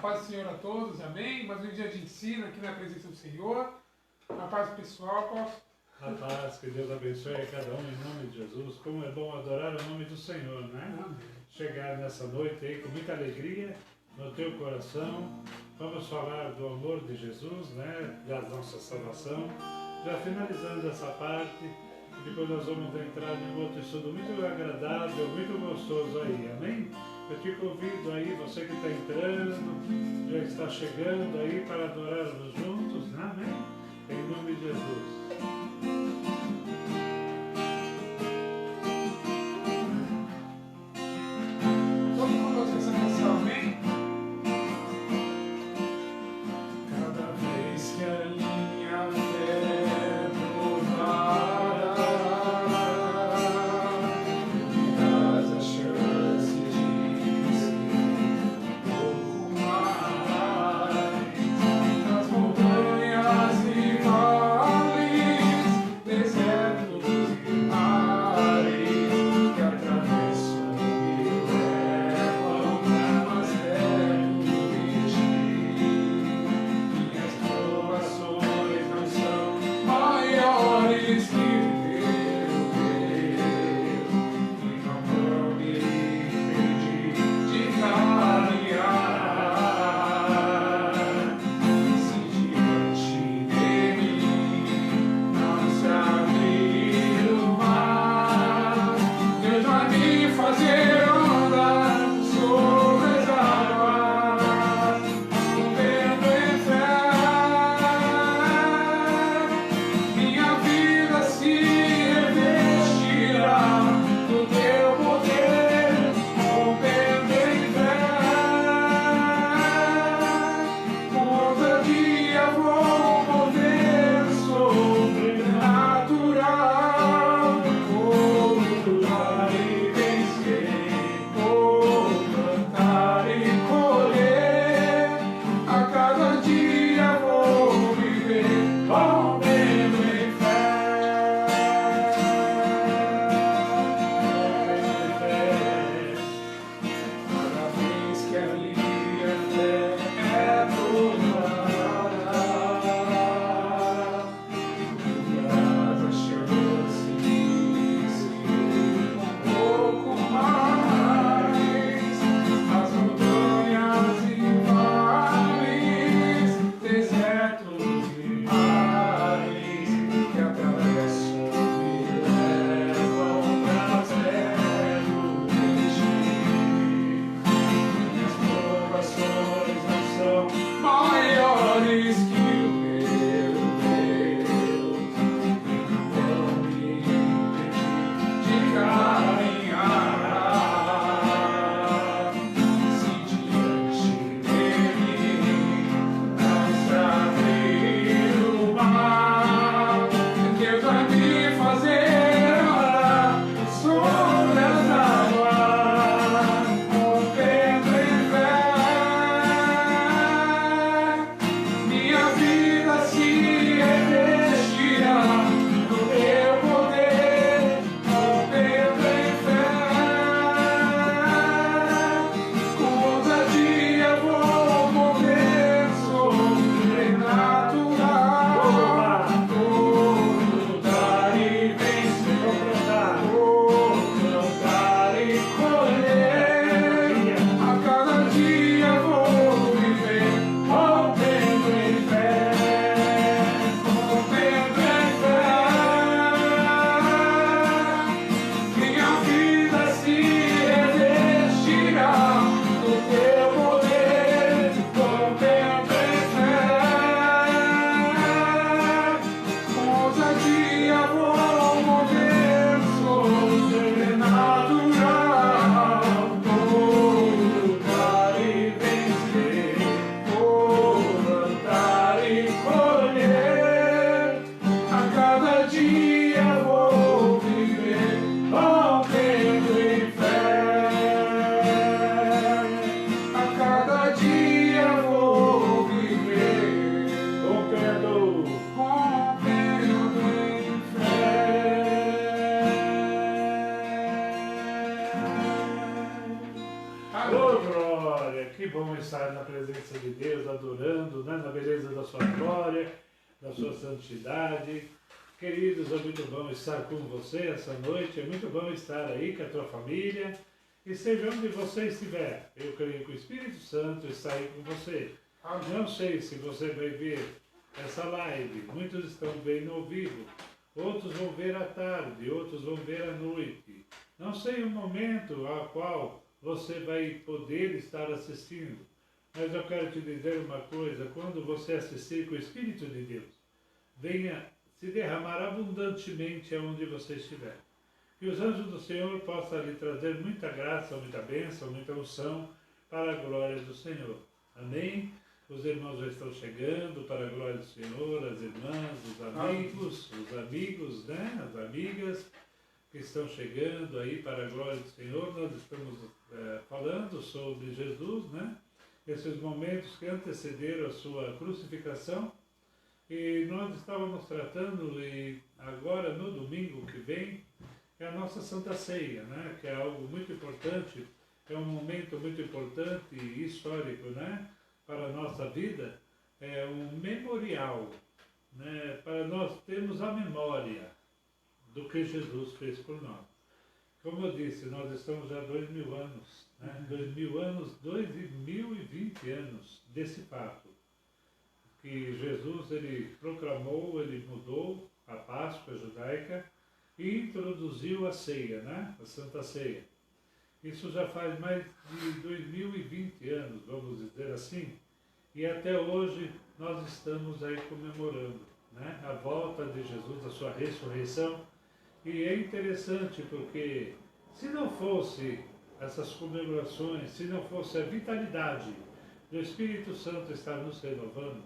paz do Senhor a todos, amém? Mais um dia de ensino aqui na presença do Senhor. A paz pessoal, apóstolo. A paz, que Deus abençoe a cada um em nome de Jesus. Como é bom adorar o nome do Senhor, né? Amém. Chegar nessa noite aí com muita alegria no teu coração. Vamos falar do amor de Jesus, né? Da nossa salvação. Já finalizando essa parte, depois nós vamos entrar em um outro estudo muito agradável, muito gostoso aí, amém? Eu te convido aí, você que está entrando, já está chegando aí para adorarmos juntos, né? Amém? Em nome de Jesus. Vamos conosco essa canção, amém? Cada vez que a minha fé é provada, me dás a chance de ser um pouco mais. Nas montanhas e vales, bom estar na presença de Deus, adorando, né, na beleza da sua glória, da sua santidade. Queridos, é muito bom estar com você essa noite, é muito bom estar aí com a tua família. E seja onde você estiver, eu creio que o Espírito Santo está aí com você. Não sei se você vai ver essa live, muitos estão vendo ao vivo, outros vão ver à tarde, outros vão ver à noite. Não sei o momento ao qual você vai poder estar assistindo, mas eu quero te dizer uma coisa: quando você assistir com o Espírito de Deus, venha se derramar abundantemente aonde você estiver. Que os anjos do Senhor possam lhe trazer muita graça, muita bênção, muita unção para a glória do Senhor. Amém? Os irmãos já estão chegando para a glória do Senhor, as irmãs, os amigos, né? As amigas que estão chegando aí para a glória do Senhor. Nós estamos falando sobre Jesus, né? Esses momentos que antecederam a sua crucificação. E nós estávamos tratando, e agora no domingo que vem, é a nossa Santa Ceia, né? Que é algo muito importante, é um momento muito importante e histórico, né? Para a nossa vida, é um memorial, né? Para nós termos a memória do que Jesus fez por nós. Como eu disse, nós estamos há 2000 anos, né? 2000 anos, 2020 anos desse fato, que Jesus ele proclamou, ele mudou a Páscoa judaica e introduziu a ceia, né? A Santa Ceia. Isso já faz mais de 2020 anos, vamos dizer assim, e até hoje nós estamos aí comemorando, né? A volta de Jesus, a sua ressurreição. E é interessante porque se não fosse essas comemorações, se não fosse a vitalidade do Espírito Santo estar nos renovando,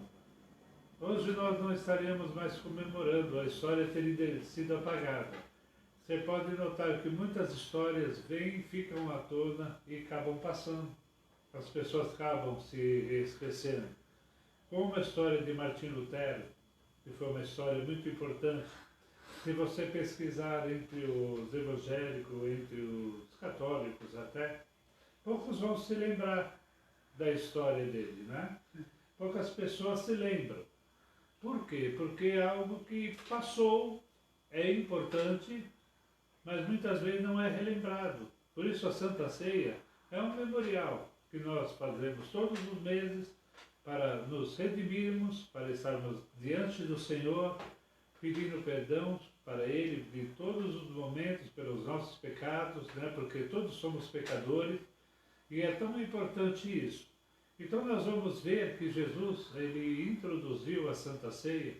hoje nós não estaríamos mais comemorando, a história teria sido apagada. Você pode notar que muitas histórias vêm, ficam à tona e acabam passando. As pessoas acabam se esquecendo. Como a história de Martinho Lutero, que foi uma história muito importante. Se você pesquisar entre os evangélicos, entre os católicos até, poucos vão se lembrar da história dele, né? Poucas pessoas se lembram. Por quê? Porque é algo que passou, é importante, mas muitas vezes não é relembrado. Por isso a Santa Ceia é um memorial que nós fazemos todos os meses para nos redimirmos, para estarmos diante do Senhor, pedindo perdão para Ele de todos os momentos pelos nossos pecados, né? Porque todos somos pecadores e é tão importante isso. Então nós vamos ver que Jesus ele introduziu a Santa Ceia,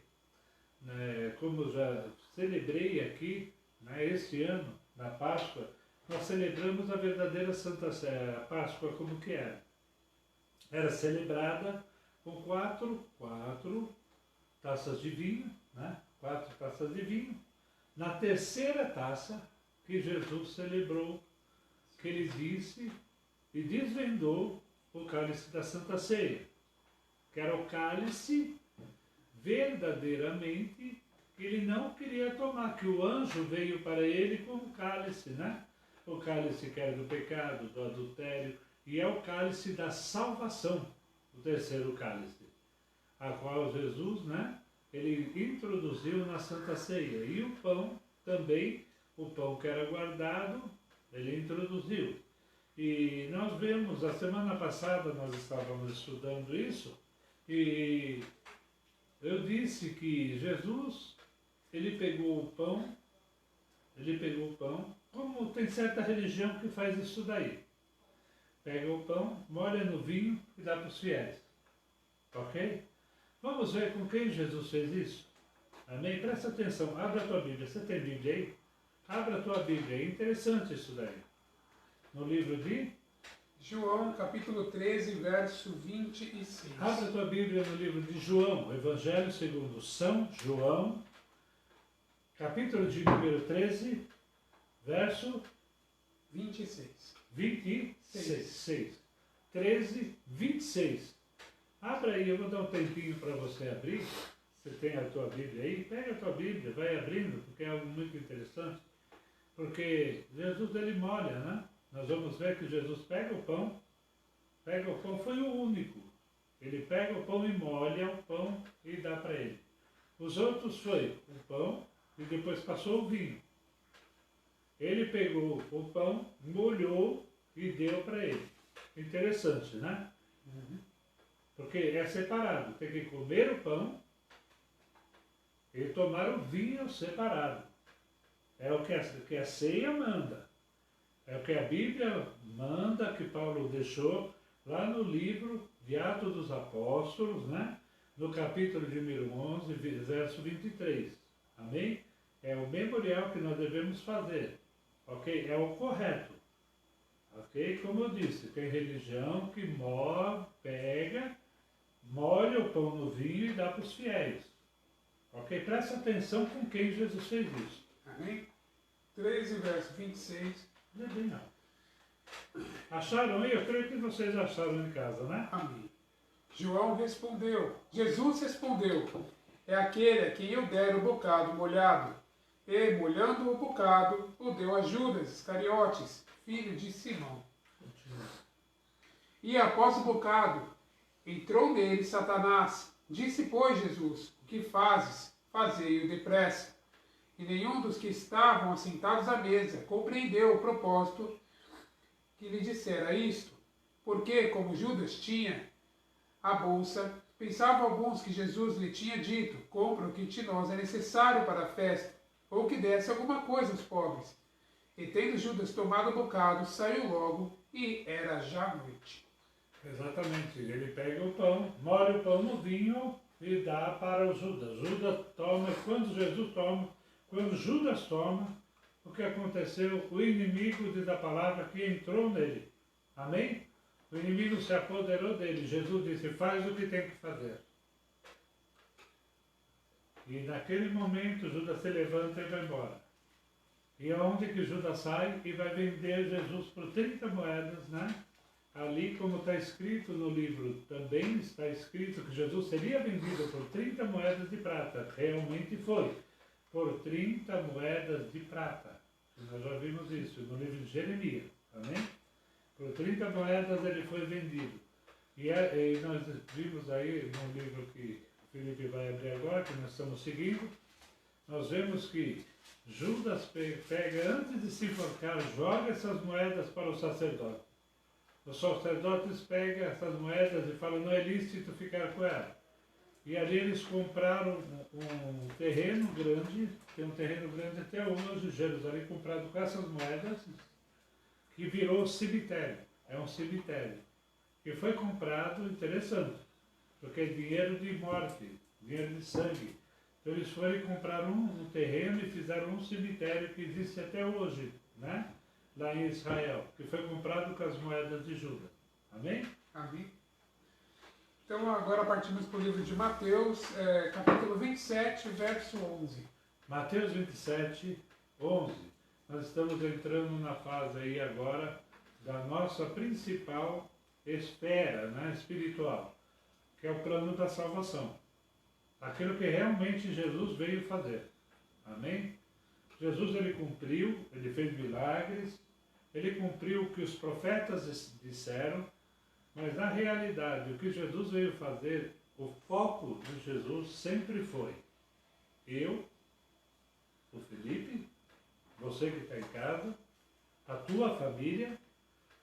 né? Como já celebrei aqui, né? Este ano, na Páscoa, nós celebramos a verdadeira Santa Ceia, a Páscoa como que era. Era celebrada com quatro taças de vinho, né? 4 taças de vinho. Na terceira taça que Jesus celebrou, que ele disse e desvendou o cálice da Santa Ceia, que era o cálice verdadeiramente que ele não queria tomar, que o anjo veio para ele com o cálice, né? O cálice que era do pecado, do adultério, e é o cálice da salvação, o terceiro cálice, a qual Jesus, né? Ele introduziu na Santa Ceia. E o pão também, o pão que era guardado, ele introduziu. E nós vemos, a semana passada nós estávamos estudando isso, e eu disse que Jesus, ele pegou o pão, como tem certa religião que faz isso daí. Pega o pão, molha no vinho e dá para os fiéis. Ok? Vamos ver com quem Jesus fez isso? Amém? Presta atenção, abra a tua Bíblia. Você tem Bíblia aí? Abra a tua Bíblia, é interessante isso daí. No livro de João, capítulo 13, verso 26. Abra a tua Bíblia no livro de João, Evangelho segundo São João, capítulo de número 13, verso 26. 26. 13, 26. Abra aí, eu vou dar um tempinho para você abrir. Você tem a tua Bíblia aí? Pega a tua Bíblia, vai abrindo, porque é algo muito interessante. Porque Jesus, ele molha, né? Nós vamos ver que Jesus pega o pão, Pega o pão, foi o único. Ele pega o pão e molha o pão e dá para ele. Os outros foi o pão e depois passou o vinho. Ele pegou o pão, molhou e deu para ele. Interessante, né? Porque é separado. Tem que comer o pão e tomar o vinho separado. É o que a ceia manda. É o que a Bíblia manda, que Paulo deixou lá no livro de Atos dos Apóstolos, né? No capítulo de número 11, verso 23. Amém? É o memorial que nós devemos fazer. Ok? É o correto. Ok? Como eu disse, tem religião que pega, molha o pão no vinho e dá para os fiéis. Ok? Presta atenção com quem Jesus fez isso. Amém? 13, verso 26. Não é bem não. Acharam aí? Eu creio que vocês acharam em casa, né? Amém. João respondeu, Jesus respondeu, é aquele a quem eu der o bocado molhado. E, molhando o bocado, o deu a Judas Iscariotes, filho de Simão. E após o bocado, entrou nele Satanás. Disse, pois, Jesus, o que fazes? Fazei-o depressa. E nenhum dos que estavam assentados à mesa compreendeu o propósito que lhe dissera isto, porque, como Judas tinha a bolsa, pensavam alguns que Jesus lhe tinha dito, compra o que de nós é necessário para a festa, ou que desse alguma coisa aos pobres. E tendo Judas tomado o bocado, saiu logo, e era já noite. Exatamente. Ele pega o pão, molha o pão no vinho e dá para o Judas. Judas toma, quando Judas toma, o que aconteceu? O inimigo, diz a palavra, que entrou nele. Amém? O inimigo se apoderou dele. Jesus disse, faz o que tem que fazer. E naquele momento Judas se levanta e vai embora. E aonde que Judas sai e vai vender Jesus por 30 moedas, né? Ali, como está escrito no livro, também está escrito que Jesus seria vendido por 30 moedas de prata. Realmente foi. Por 30 moedas de prata. Nós já vimos isso no livro de Jeremias. Amém? Por 30 moedas ele foi vendido. E nós vimos aí no livro que o Felipe vai abrir agora, que nós estamos seguindo, nós vemos que Judas pega, antes de se enforcar, joga essas moedas para o sacerdote. Os sacerdotes pegam essas moedas e falam, não é lícito ficar com ela. E ali eles compraram um terreno grande, tem um terreno grande até hoje, Jerusalém, comprado com essas moedas, que virou cemitério. É um cemitério. Que foi comprado, interessante, porque é dinheiro de morte, dinheiro de sangue. Então eles foram comprar um terreno e fizeram um cemitério que existe até hoje, né? Lá em Israel, que foi comprado com as moedas de Judas. Amém? Amém? Então agora partimos para o livro de Mateus, capítulo 27, verso 11. Mateus 27, 11. Nós estamos entrando na fase aí agora da nossa principal esfera, né, espiritual, que é o plano da salvação. Aquilo que realmente Jesus veio fazer. Amém? Jesus, ele cumpriu, ele fez milagres, ele cumpriu o que os profetas disseram, mas na realidade o que Jesus veio fazer, o foco de Jesus sempre foi eu, o Felipe, você que está em casa, a tua família,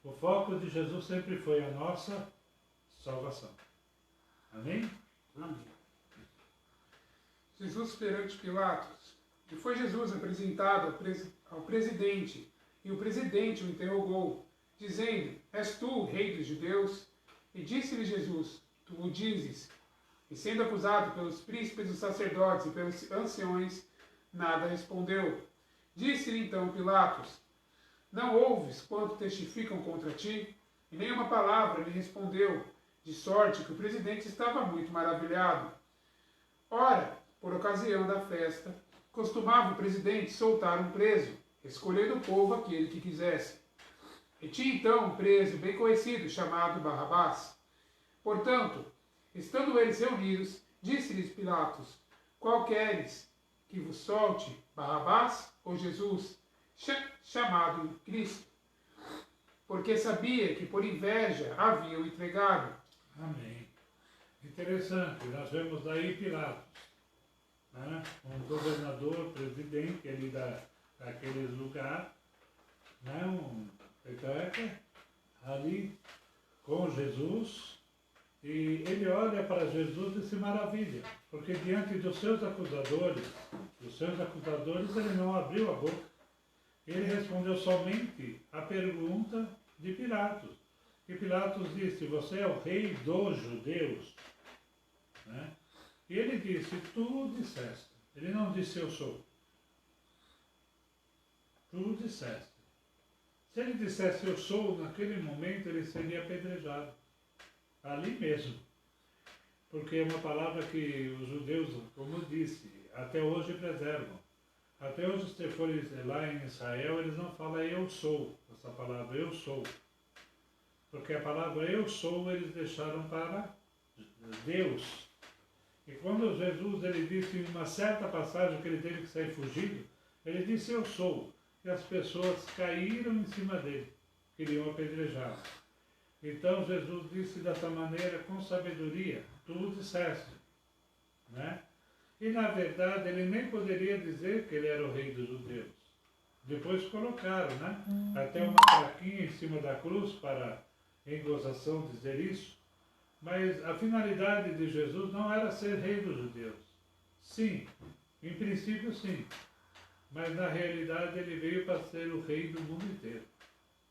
o foco de Jesus sempre foi a nossa salvação. Amém? Amém. Jesus perante Pilatos. E foi Jesus apresentado ao presidente, e o presidente o interrogou, dizendo, és tu o rei dos judeus? E disse-lhe Jesus, tu o dizes. E sendo acusado pelos príncipes dos sacerdotes e pelos anciões, nada respondeu. Disse-lhe então Pilatos, não ouves quanto testificam contra ti? E nenhuma palavra lhe respondeu, de sorte que o presidente estava muito maravilhado. Ora, por ocasião da festa, costumava o presidente soltar um preso, escolhendo o povo aquele que quisesse. E tinha então um preso bem conhecido, chamado Barrabás. Portanto, estando eles reunidos, disse-lhes Pilatos, qual queres que vos solte, Barrabás ou Jesus, chamado Cristo? porque sabia que por inveja haviam entregado. Amém. Interessante, nós vemos aí Pilatos, né? Um governador, presidente ali daquele lugar, né? Então ali com Jesus, e ele olha para Jesus e se maravilha, porque diante dos seus acusadores ele não abriu a boca. Ele respondeu somente a pergunta de Pilatos. E Pilatos disse, você é o rei dos judeus? Né? E ele disse, tu disseste. Ele não disse, eu sou. Tu disseste. Se ele dissesse, eu sou, naquele momento ele seria apedrejado. Ali mesmo. Porque é uma palavra que os judeus, como eu disse, até hoje preservam. Até hoje, se for lá em Israel, eles não falam eu sou, essa palavra eu sou. Porque a palavra eu sou eles deixaram para Deus. E quando Jesus ele disse em uma certa passagem que ele teve que sair fugido, ele disse eu sou. E as pessoas caíram em cima dele, queriam apedrejá-lo. Então Jesus disse dessa maneira com sabedoria, tu disseste, né? E na verdade ele nem poderia dizer que ele era o rei dos judeus. Depois colocaram, né? Até uma plaquinha em cima da cruz para em gozação dizer isso. Mas a finalidade de Jesus não era ser rei dos judeus. Sim, em princípio sim. Mas na realidade ele veio para ser o rei do mundo inteiro,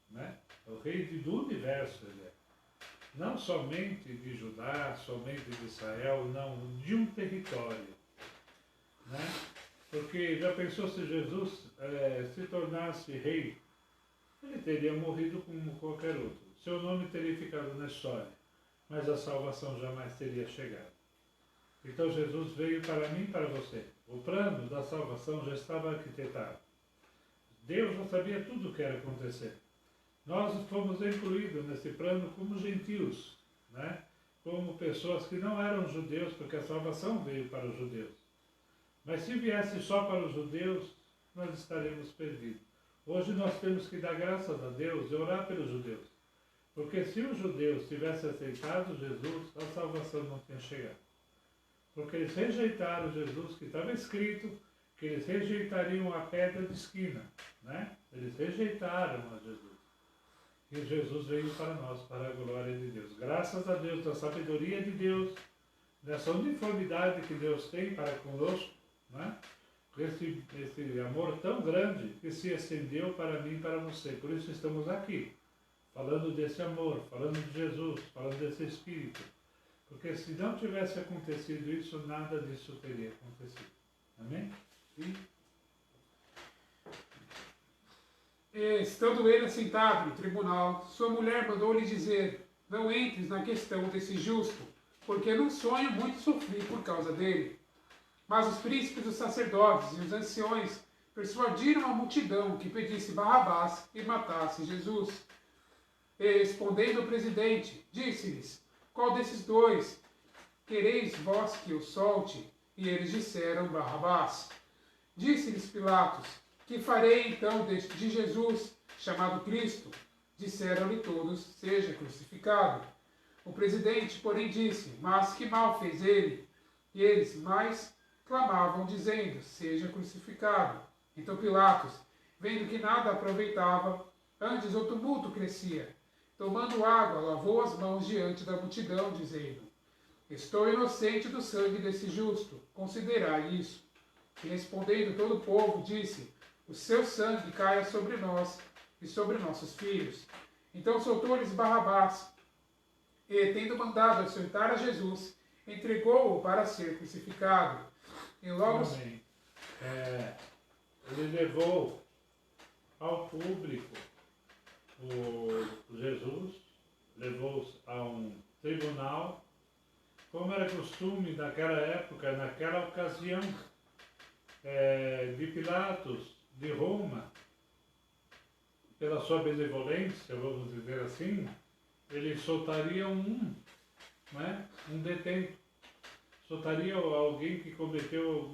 né? O rei do universo ele é. Não somente de Judá, somente de Israel, não, de um território, né? Porque já pensou se Jesus se tornasse rei, ele teria morrido como qualquer outro. Seu nome teria ficado na história, mas a salvação jamais teria chegado. Então Jesus veio para mim e para você. O plano da salvação já estava arquitetado. Deus já sabia tudo o que ia acontecer. Nós fomos incluídos nesse plano como gentios, né? Como pessoas que não eram judeus, porque a salvação veio para os judeus. Mas se viesse só para os judeus, nós estaremos perdidos. Hoje nós temos que dar graças a Deus e orar pelos judeus. Porque se os judeus tivessem aceitado Jesus, a salvação não tinha chegado. Porque eles rejeitaram Jesus, que estava escrito que eles rejeitariam a pedra de esquina, né? Eles rejeitaram a Jesus. E Jesus veio para nós, para a glória de Deus. Graças a Deus, da sabedoria de Deus, dessa uniformidade que Deus tem para conosco, né? Esse amor tão grande que se estendeu para mim e para você. Por isso estamos aqui, falando desse amor, falando de Jesus, falando desse Espírito. Porque se não tivesse acontecido isso, nada disso teria acontecido. Amém? Sim. Estando ele assentado no tribunal, sua mulher mandou-lhe dizer, não entres na questão desse justo, porque num sonho muito sofri por causa dele. Mas os príncipes dos sacerdotes e os anciões persuadiram a multidão que pedisse Barrabás e matasse Jesus. E, respondendo o presidente, disse-lhes, qual desses dois quereis vós que eu solte? E eles disseram Barrabás. Disse-lhes Pilatos, que farei então de Jesus, chamado Cristo? Disseram-lhe todos, seja crucificado. O presidente, porém, disse, mas que mal fez ele? E eles mais clamavam, dizendo, seja crucificado. Então Pilatos, vendo que nada aproveitava, antes o tumulto crescia, tomando água, lavou as mãos diante da multidão, dizendo, estou inocente do sangue desse justo, considerai isso. E respondendo todo o povo, disse, o seu sangue caia sobre nós e sobre nossos filhos. Então soltou-lhes Barrabás, e, tendo mandado açoitar a Jesus, entregou-o para ser crucificado. E logo... Amém. Ele levou ao público o Jesus, levou-os a um tribunal, como era costume naquela época, naquela ocasião, de Pilatos, de Roma, pela sua benevolência, vamos dizer assim, ele soltaria um detento, soltaria alguém que cometeu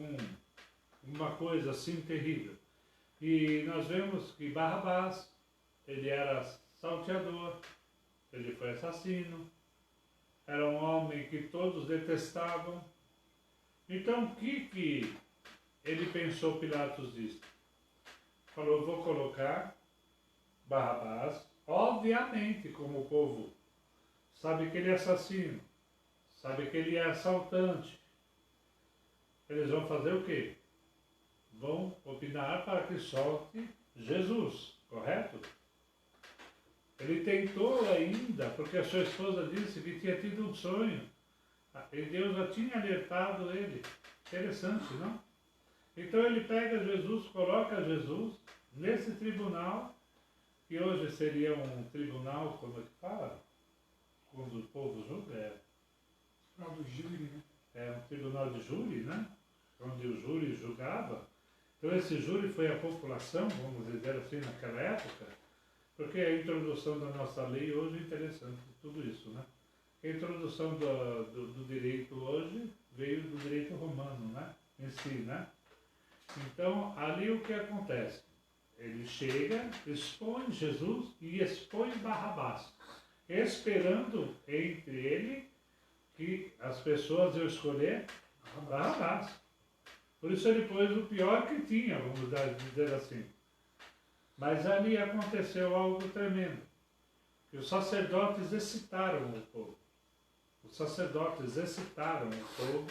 alguma coisa assim terrível. E nós vemos que Barrabás, ele era salteador, ele foi assassino, era um homem que todos detestavam. Então o que ele pensou, Pilatos disse? Falou, vou colocar Barrabás, obviamente, como o povo sabe que ele é assassino, sabe que ele é assaltante. Eles vão fazer o quê? Vão opinar para que solte Jesus, correto? Ele tentou ainda, porque a sua esposa disse que tinha tido um sonho, e Deus já tinha alertado ele. Interessante, não? Então ele pega Jesus, coloca Jesus nesse tribunal, que hoje seria um tribunal, como é que fala? Quando o povo julga, Tribunal do júri, né? é um tribunal de júri, né? Onde o júri julgava. Então esse júri foi a população, vamos dizer assim, naquela época, porque a introdução da nossa lei hoje é interessante, tudo isso, né? A introdução do direito hoje veio do direito romano, né? Em si, né? Então, ali o que acontece? Ele chega, expõe Jesus e expõe Barrabás, esperando entre ele que as pessoas iam escolher Barrabás. Por isso ele pôs o pior que tinha, vamos dizer assim. Mas ali aconteceu algo tremendo, que os sacerdotes excitaram o povo. Os sacerdotes excitaram o povo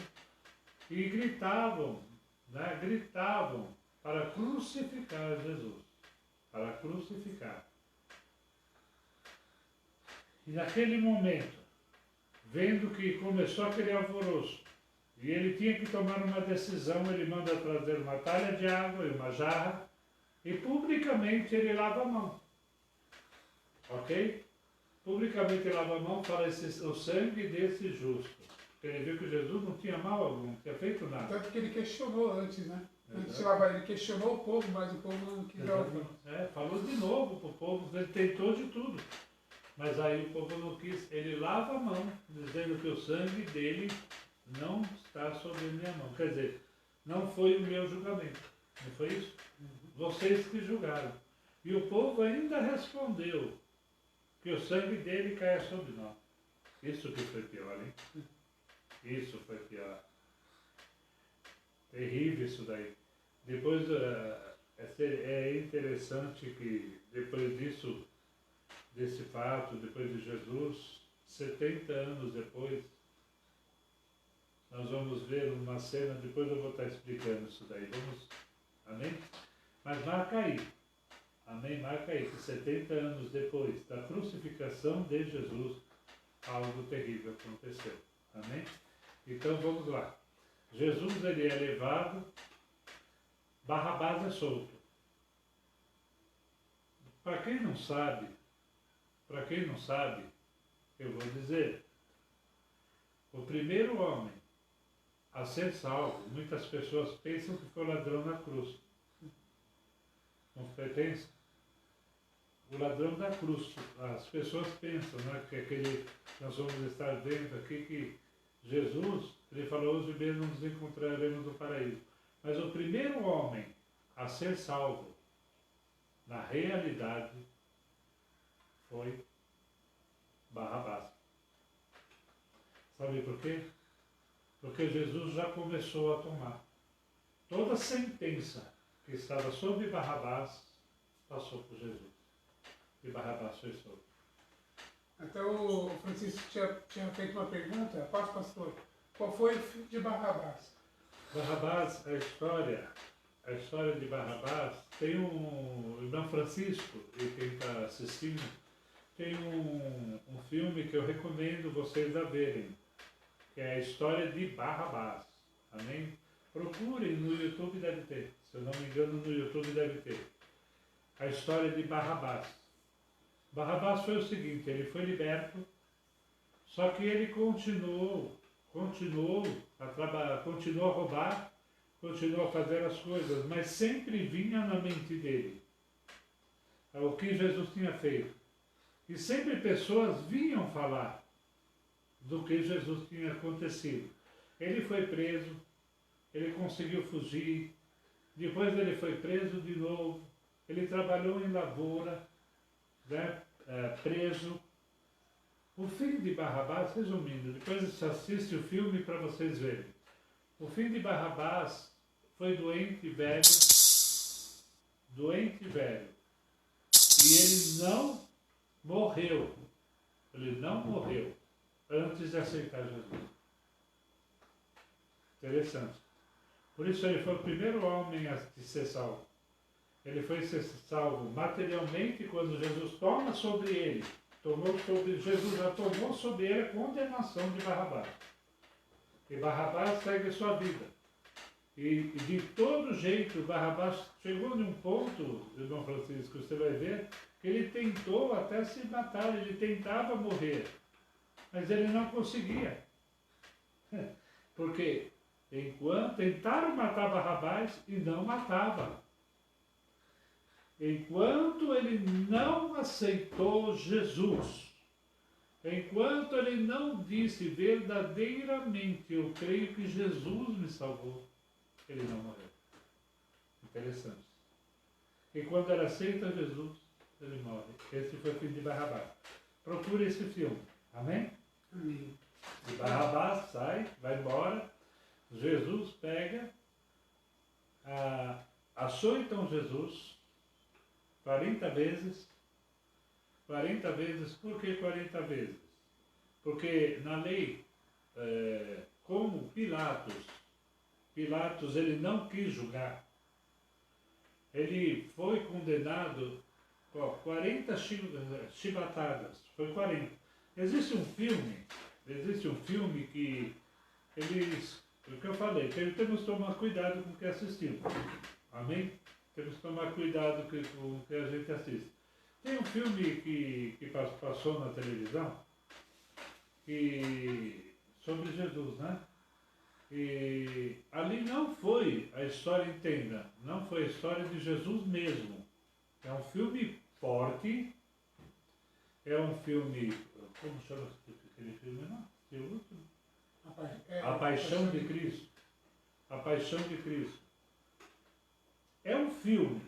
e gritavam, né, gritavam para crucificar Jesus, para crucificar. E naquele momento, vendo que começou aquele alvoroço, e ele tinha que tomar uma decisão, ele manda trazer uma talha de água e uma jarra, e publicamente ele lava a mão. Ok? Publicamente ele lava a mão para o sangue desse justo. Ele viu que Jesus não tinha mal algum, não tinha feito nada. Tanto que ele questionou antes, né? Exato. Antes de lavar, ele questionou o povo, mas o povo não quis dar ouvido. Falou de novo para o povo, ele tentou de tudo. Mas aí o povo não quis, ele lava a mão, dizendo que o sangue dele não está sobre minha mão. Quer dizer, não foi o meu julgamento. Não foi isso? Vocês que julgaram. E o povo ainda respondeu que o sangue dele caia sobre nós. Isso que foi pior, hein? Isso foi pior. Terrível isso daí. Depois, é interessante que depois disso, desse fato, depois de Jesus, 70 anos depois, nós vamos ver uma cena, depois eu vou estar explicando isso daí. Vamos, amém? Mas marca aí, amém? Marca aí, que 70 anos depois da crucificação de Jesus, algo terrível aconteceu, amém? Então vamos lá. Jesus, ele é levado, Barrabás é solto. Para quem não sabe, eu vou dizer, o primeiro homem a ser salvo, muitas pessoas pensam que foi o ladrão na cruz. Não pensa? O ladrão da cruz. As pessoas pensam, né, que nós vamos estar vendo aqui que Jesus, ele falou, hoje mesmo nos encontraremos no paraíso. Mas o primeiro homem a ser salvo, na realidade, foi Barrabás. Sabe por quê? Porque Jesus já começou a tomar. Toda a sentença que estava sobre Barrabás passou por Jesus. E Barrabás foi solto. Até o Francisco tinha feito uma pergunta, paz, pastor, qual foi o fim de Barrabás? Barrabás, a história de Barrabás, tem o irmão Francisco, e quem está assistindo, tem um filme que eu recomendo vocês a verem, que é a história de Barrabás, amém? Procurem no YouTube, deve ter, se eu não me engano no YouTube deve ter, a história de Barrabás. Barrabás foi o seguinte, ele foi liberto, só que ele continuou a trabalhar, continuou a roubar, continuou a fazer as coisas, mas sempre vinha na mente dele o que Jesus tinha feito. E sempre pessoas vinham falar do que Jesus tinha acontecido. Ele foi preso, ele conseguiu fugir, depois ele foi preso de novo, ele trabalhou em lavoura, né? preso. O fim de Barrabás, resumindo, depois você assiste o filme para vocês verem. O fim de Barrabás foi doente velho, e ele não morreu. Ele não morreu antes de aceitar Jesus. Interessante. Por isso ele foi o primeiro homem a ser salvo. Ele foi ser salvo materialmente quando Jesus toma sobre ele. Jesus já tomou sobre ele a condenação de Barrabás. E Barrabás segue a sua vida. E de todo jeito, Barrabás chegou num ponto, irmão Francisco, você vai ver, que ele tentou até se matar, ele tentava morrer. Mas ele não conseguia. Porque enquanto tentaram matar Barrabás e não matava. Enquanto ele não aceitou Jesus, enquanto ele não disse verdadeiramente, eu creio que Jesus me salvou, ele não morreu. Interessante. E quando ele aceita Jesus, ele morre. Esse foi o fim de Barrabás. Procure esse filme. Amém? Amém. E Barrabás sai, vai embora. Jesus pega, açoitam Jesus 40 vezes. 40 vezes, por que 40 vezes? Porque na lei, como Pilatos ele não quis julgar, ele foi condenado a 40 chibatadas, foi 40. Existe um filme que eles, o que eu falei, temos que tomar cuidado com o que assistimos, amém? Temos que tomar cuidado com o que a gente assiste. Tem um filme que passou na televisão sobre Jesus, né? E ali não foi a história, entenda, não foi a história de Jesus mesmo. É um filme forte, é um filme, como chama aquele filme, não? A Paixão de Cristo. A Paixão de Cristo. É um filme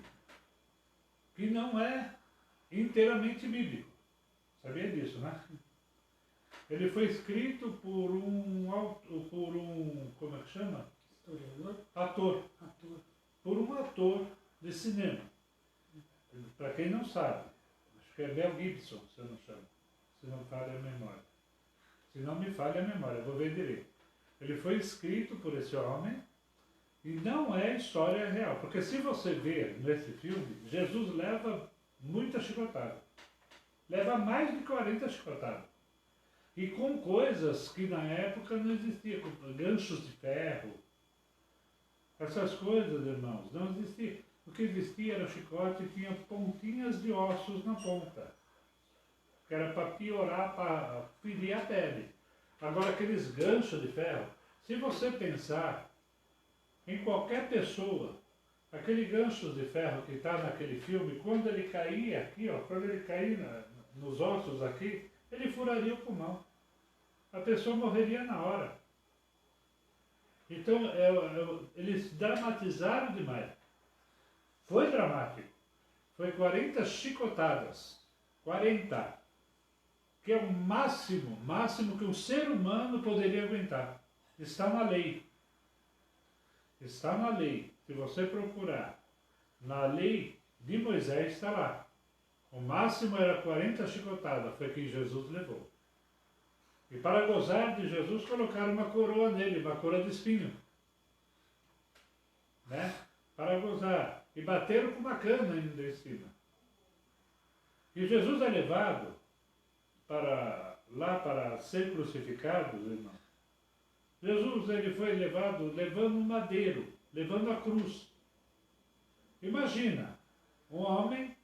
que não é inteiramente bíblico. Sabia disso, né? Ele foi escrito por um como é que chama? Historiador? Ator. Por um ator de cinema. Para quem não sabe, acho que é Mel Gibson, se eu não chamo. Se não falha a memória. Se não me falha a memória, eu vou ver direito. Ele foi escrito por esse homem e não é história real. Porque se você ver nesse filme, Jesus leva muita chicotada. Leva mais de 40 chicotadas. E com coisas que na época não existiam, como ganchos de ferro. Essas coisas, irmãos, não existiam. O que existia era chicote e tinha pontinhas de ossos na ponta. Que era para piorar, para ferir a pele. Agora, aqueles ganchos de ferro, se você pensar em qualquer pessoa, aquele gancho de ferro que está naquele filme, quando ele caía aqui, ó, quando ele caía nos ossos aqui, ele furaria o pulmão. A pessoa morreria na hora. Então, eles dramatizaram demais. Foi dramático. Foi 40 chicotadas. 40. Que é o máximo que um ser humano poderia aguentar. Está na lei. Está na lei. Se você procurar, na lei de Moisés está lá. O máximo era 40 chicotadas, foi que Jesus levou. E para gozar de Jesus, colocaram uma coroa nele, uma coroa de espinho. Né? Para gozar. E bateram com uma cana ainda em cima. E Jesus é levado para ser crucificado, irmão. Jesus ele foi levado levando um madeiro, levando a cruz. Imagina, um homem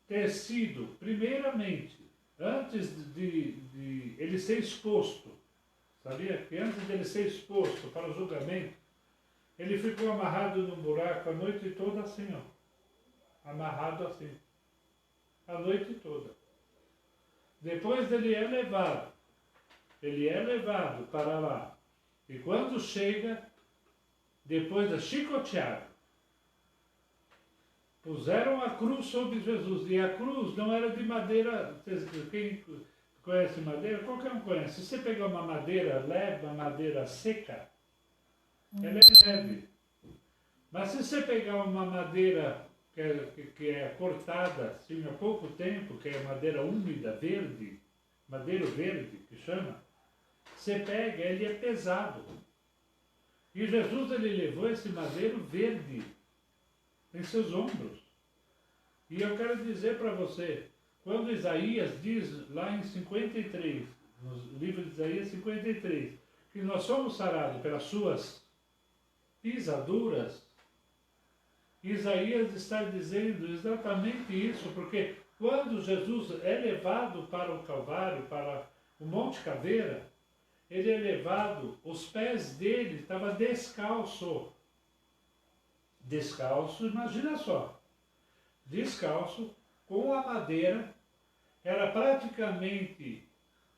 ter sido, primeiramente, antes de ele ser exposto, sabia? Que antes de ele ser exposto para o julgamento, ele ficou amarrado num buraco a noite toda assim, ó. Amarrado assim. A noite toda. Depois ele é levado para lá. E quando chega, depois da chicoteada, puseram a cruz sobre Jesus. E a cruz não era de madeira. Quem conhece madeira? Qualquer um conhece. Se você pegar uma madeira leve, uma madeira seca, ela é leve. Mas se você pegar uma madeira que é cortada assim, há pouco tempo, que é madeira úmida, verde, madeiro verde, que chama, você pega, ele é pesado. E Jesus, ele levou esse madeiro verde em seus ombros. E eu quero dizer para você, quando Isaías diz lá em 53, no livro de Isaías 53, que nós somos sarados pelas suas pisaduras, Isaías está dizendo exatamente isso, porque quando Jesus é levado para o Calvário, para o Monte Caveira, ele é levado, os pés dele estavam descalço. Descalço, imagina só. Descalço, com a madeira, era praticamente,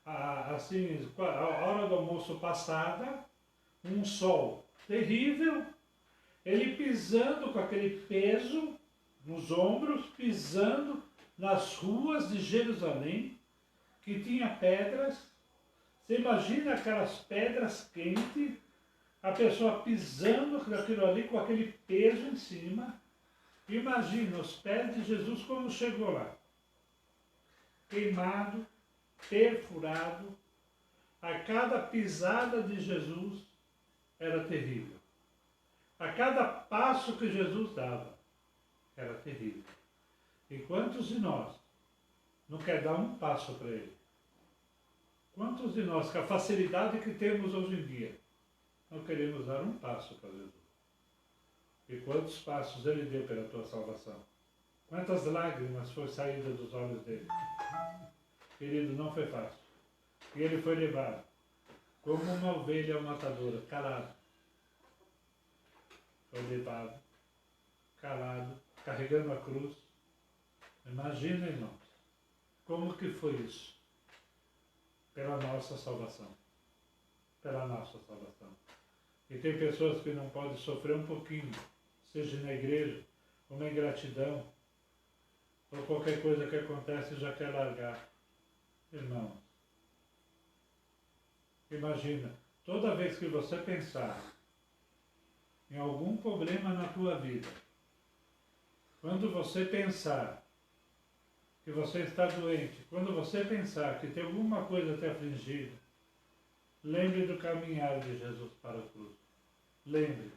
assim, a hora do almoço passada, um sol terrível, ele pisando com aquele peso nos ombros, pisando nas ruas de Jerusalém, que tinha pedras. Você imagina aquelas pedras quentes, a pessoa pisando naquilo ali com aquele peso em cima. Imagina os pés de Jesus como chegou lá. Queimado, perfurado. A cada pisada de Jesus era terrível. A cada passo que Jesus dava era terrível. E quantos de nós não quer dar um passo para ele? Quantos de nós, com a facilidade que temos hoje em dia, não queremos dar um passo para Jesus? E quantos passos ele deu pela tua salvação? Quantas lágrimas foram saídas dos olhos dele? Querido, não foi fácil. E ele foi levado como uma ovelha matadora, calado. Foi levado, calado, carregando a cruz. Imagina, irmãos, como que foi isso? Pela nossa salvação. Pela nossa salvação. E tem pessoas que não podem sofrer um pouquinho, seja na igreja, uma ingratidão, ou qualquer coisa que acontece já quer largar. Irmãos, imagina, toda vez que você pensar em algum problema na tua vida, quando você pensar que você está doente, quando você pensar que tem alguma coisa te afligindo, lembre do caminhar de Jesus para a cruz. Lembre.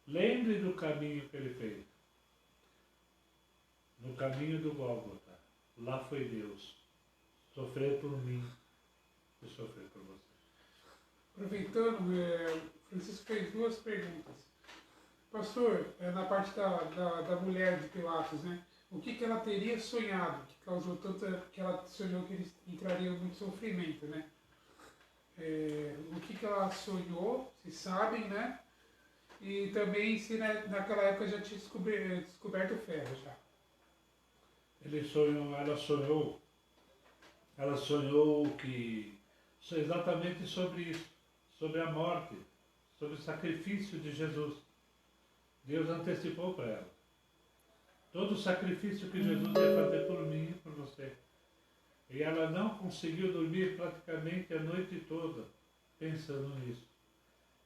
Lembre do caminho que ele fez. No caminho do Gólgota. Lá foi Deus. Sofrer por mim e sofrer por você. Aproveitando, Francisco fez duas perguntas. Pastor, na parte da mulher de Pilatos, né? O que ela teria sonhado, que causou tanto que ela sonhou que eles entrariam em muito sofrimento, né? O que ela sonhou, se sabem, né? E também se naquela época já tinha descoberto o ferro já. Ela sonhou que exatamente sobre isso, sobre a morte, sobre o sacrifício de Jesus. Deus antecipou para ela todo o sacrifício que Jesus ia fazer por mim e por você. E ela não conseguiu dormir praticamente a noite toda pensando nisso.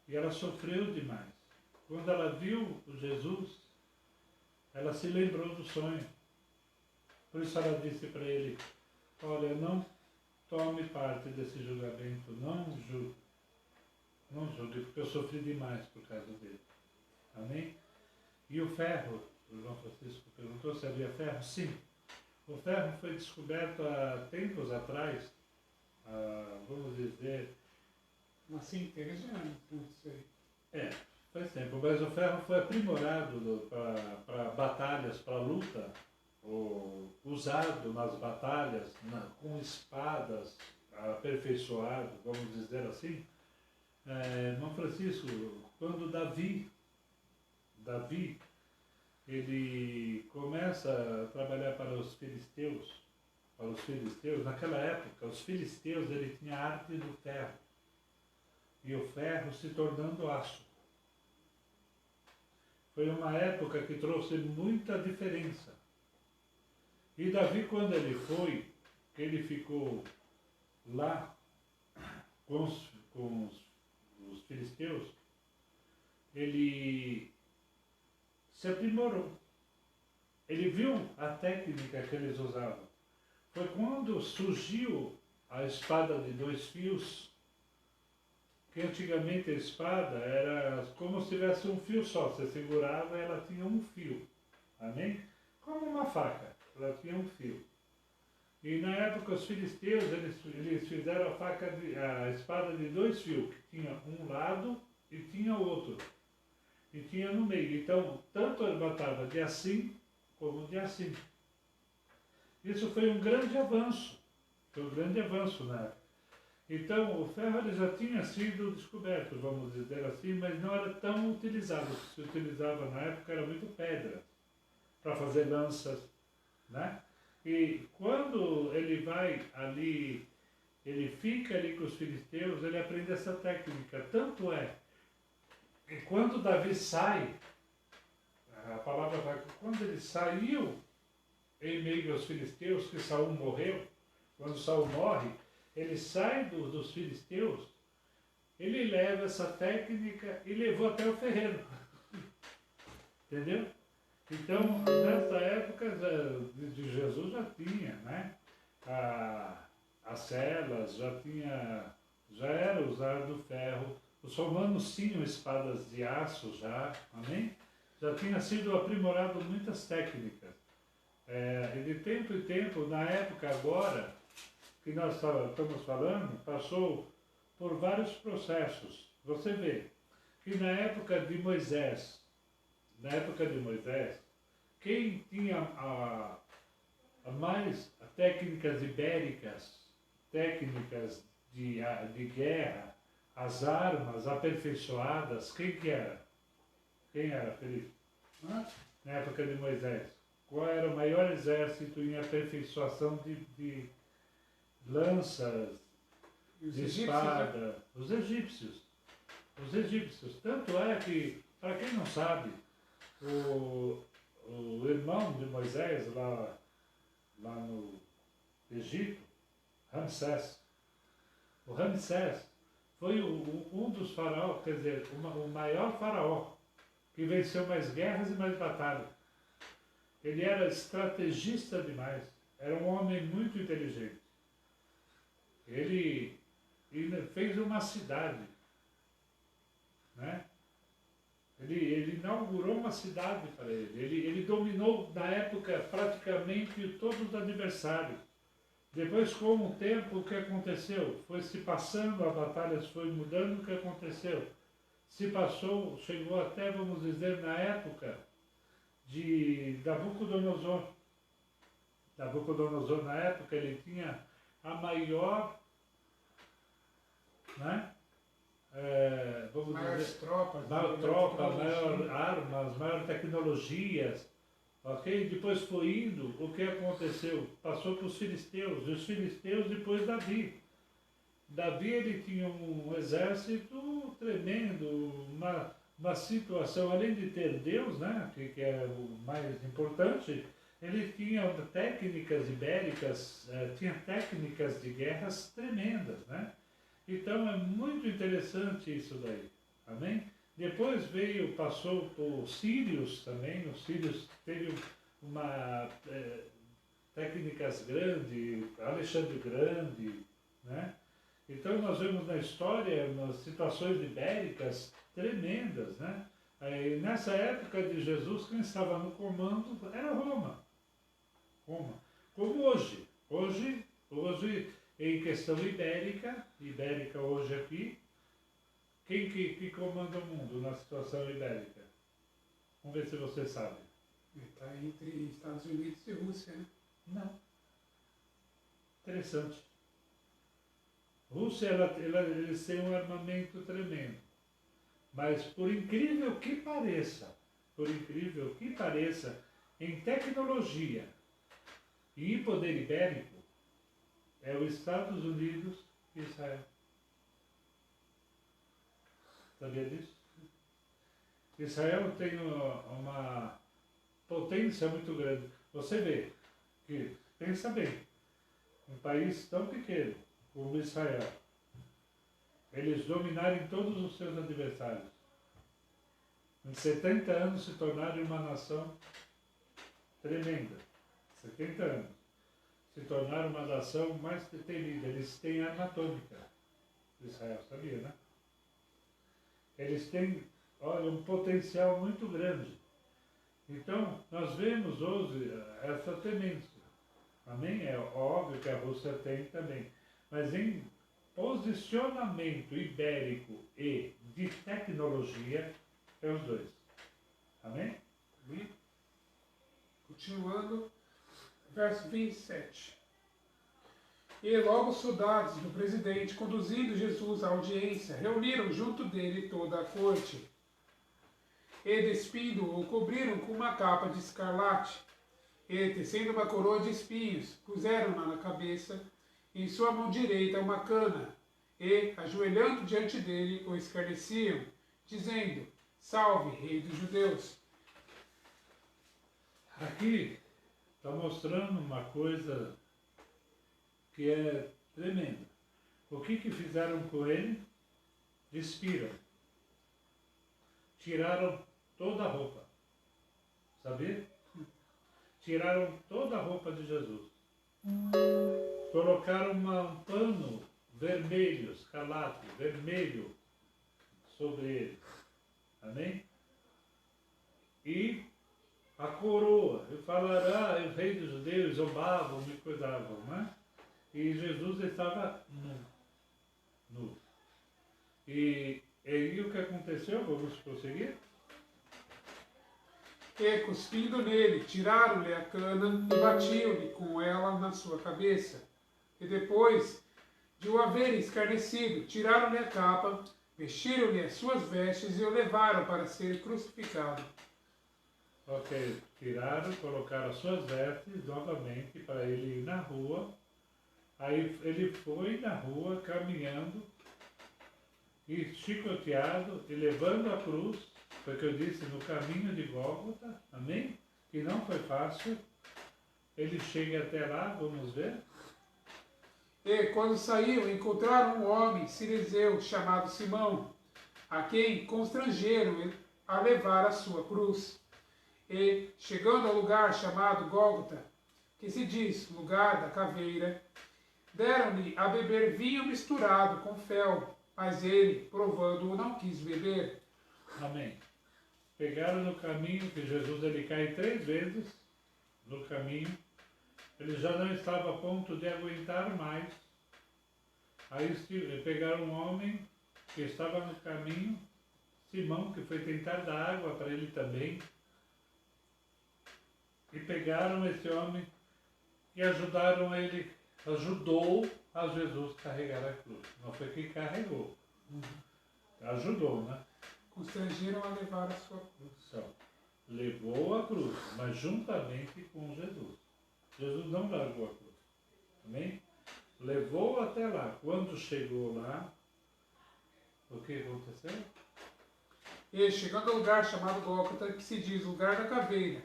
E ela sofreu demais. Quando ela viu o Jesus, ela se lembrou do sonho. Por isso ela disse para ele, olha, não tome parte desse julgamento, não julgue. Não julgue, porque eu sofri demais por causa dele. Amém? E o ferro, o João Francisco perguntou se havia ferro. Sim. O ferro foi descoberto há tempos atrás, vamos dizer... Assim, interessante, não sei. Faz tempo, mas o ferro foi aprimorado para batalhas, para luta, usado nas batalhas, com espadas, aperfeiçoado, vamos dizer assim. João Francisco, quando Davi, ele começa a trabalhar para os filisteus, naquela época, os filisteus, ele tinha a arte do ferro, e o ferro se tornando aço. Foi uma época que trouxe muita diferença. E Davi, quando ele foi, ele ficou lá com os filisteus, ele se aprimorou. Ele viu a técnica que eles usavam. Foi quando surgiu a espada de 2 fios, que antigamente a espada era como se tivesse um fio só. Você segurava e ela tinha um fio. Amém? Como uma faca, ela tinha um fio. E na época os filisteus, eles fizeram a espada de 2 fios, que tinha um lado e tinha outro. E tinha no meio. Então, tanto ele matava de assim, como de assim. Isso foi um grande avanço. Foi um grande avanço na época. Então, o ferro ele já tinha sido descoberto, vamos dizer assim, mas não era tão utilizado. O que se utilizava na época era muito pedra, para fazer lanças, né? E quando ele vai ali, ele fica ali com os filisteus, ele aprende essa técnica. Tanto é que quando Davi sai, a palavra vai que quando ele saiu em meio aos filisteus, que Saul morreu, quando Saul morre, ele sai dos filisteus, ele leva essa técnica e levou até o ferreiro. Entendeu? Então, nessa época de Jesus já tinha, né? As celas, já era usado ferro. Os romanos tinham espadas de aço já, amém? Já tinha sido aprimorado muitas técnicas. E de tempo em tempo, na época agora, que nós estamos falando, passou por vários processos. Você vê que na época de Moisés, quem tinha mais técnicas ibéricas, técnicas de guerra, as armas aperfeiçoadas, quem que era? Quem era, Felipe? Na época de Moisés. Qual era o maior exército em aperfeiçoação de lanças, de espada? Os egípcios. Os egípcios. Tanto é que, para quem não sabe, o irmão de Moisés lá no Egito, Ramsés, o Ramsés foi um dos faraós, quer dizer, o maior faraó, que venceu mais guerras e mais batalhas. Ele era estrategista demais, era um homem muito inteligente. Ele fez uma cidade, né? Ele inaugurou uma cidade para ele. Ele dominou, na época, praticamente todos os adversários. Depois, com o tempo, o que aconteceu? Foi se passando, a batalha foi mudando, o que aconteceu? Se passou, chegou até, vamos dizer, na época de Nabucodonosor. Nabucodonosor, na época, ele tinha a maior, né? Maiores tropas, maior armas, maior tecnologias, ok? Depois foi indo, o que aconteceu? Passou para os filisteus, e os filisteus depois Davi. Davi ele tinha um exército tremendo, uma situação, além de ter Deus, né, que é o mais importante, ele tinha técnicas ibéricas, tinha técnicas de guerras tremendas, né? Então é muito interessante isso daí, amém? Depois passou por Sírios também, os Sírios teve técnicas grandes, Alexandre Grande, né? Então nós vemos na história umas situações ibéricas tremendas, né? Aí, nessa época de Jesus, quem estava no comando era Roma. Como hoje. Hoje, em questão ibérica hoje aqui, quem que comanda o mundo na situação ibérica? Vamos ver se você sabe. Está entre Estados Unidos e Rússia, né? Não. Interessante. Rússia, eles têm um armamento tremendo. Mas por incrível que pareça, em tecnologia e poder ibérico, é os Estados Unidos e Israel. Sabia disso? Israel tem uma potência muito grande. Você vê que, pensa bem, um país tão pequeno como Israel, eles dominarem todos os seus adversários. Em 70 anos se tornarem uma nação tremenda. 70 anos. Se tornaram uma nação mais temida. Eles têm arma atômica. Israel, sabia, né? Eles têm, olha, um potencial muito grande. Então, nós vemos hoje essa temência. Amém? É óbvio que a Rússia tem também. Mas em posicionamento ibérico e de tecnologia, é os dois. Amém? Amém? Continuando, verso 27. E logo os soldados do presidente, conduzindo Jesus à audiência, reuniram junto dele toda a corte. E, despindo-o, o cobriram com uma capa de escarlate. E, tecendo uma coroa de espinhos, puseram-na na cabeça, e em sua mão direita uma cana. E, ajoelhando diante dele, o escarneciam, dizendo: Salve, Rei dos Judeus! Aqui está mostrando uma coisa que é tremenda. O que fizeram com ele? Despiram. Tiraram toda a roupa. Sabia? Tiraram toda a roupa de Jesus. Colocaram um pano vermelho, escarlate, vermelho, sobre ele. Amém? E a coroa, e falará, o rei dos judeus, zombavam, me cuidavam, né? E Jesus estava nu. E aí o que aconteceu? Vamos prosseguir? E, cuspindo nele, tiraram-lhe a cana e batiam-lhe com ela na sua cabeça. E depois de o haverem escarnecido, tiraram-lhe a capa, vestiram-lhe as suas vestes e o levaram para ser crucificado. Ok, tiraram, colocaram as suas vestes novamente para ele ir na rua. Aí ele foi na rua caminhando e chicoteado e levando a cruz, foi o que eu disse, no caminho de Gólgota, amém? Que não foi fácil. Ele chega até lá, vamos ver. E, quando saíam, encontraram um homem sirizeu chamado Simão, a quem constrangeram a levar a sua cruz. E, chegando ao lugar chamado Gólgota, que se diz lugar da caveira, deram-lhe a beber vinho misturado com fel, mas ele, provando-o, não quis beber. Amém. Pegaram no caminho, que Jesus ele cai 3 vezes no caminho. Ele já não estava a ponto de aguentar mais. Aí pegaram um homem que estava no caminho, Simão, que foi tentar dar água para ele também. E pegaram esse homem e ajudaram ele, ajudou a Jesus carregar a cruz. Não foi que carregou. Ajudou, né? Constrangeram a levar a sua cruz. Então, levou a cruz, mas juntamente com Jesus. Jesus não largou a cruz. Amém? Levou até lá. Quando chegou lá, o que aconteceu? E, chegando ao lugar chamado Gólgota, que se diz lugar da caveira,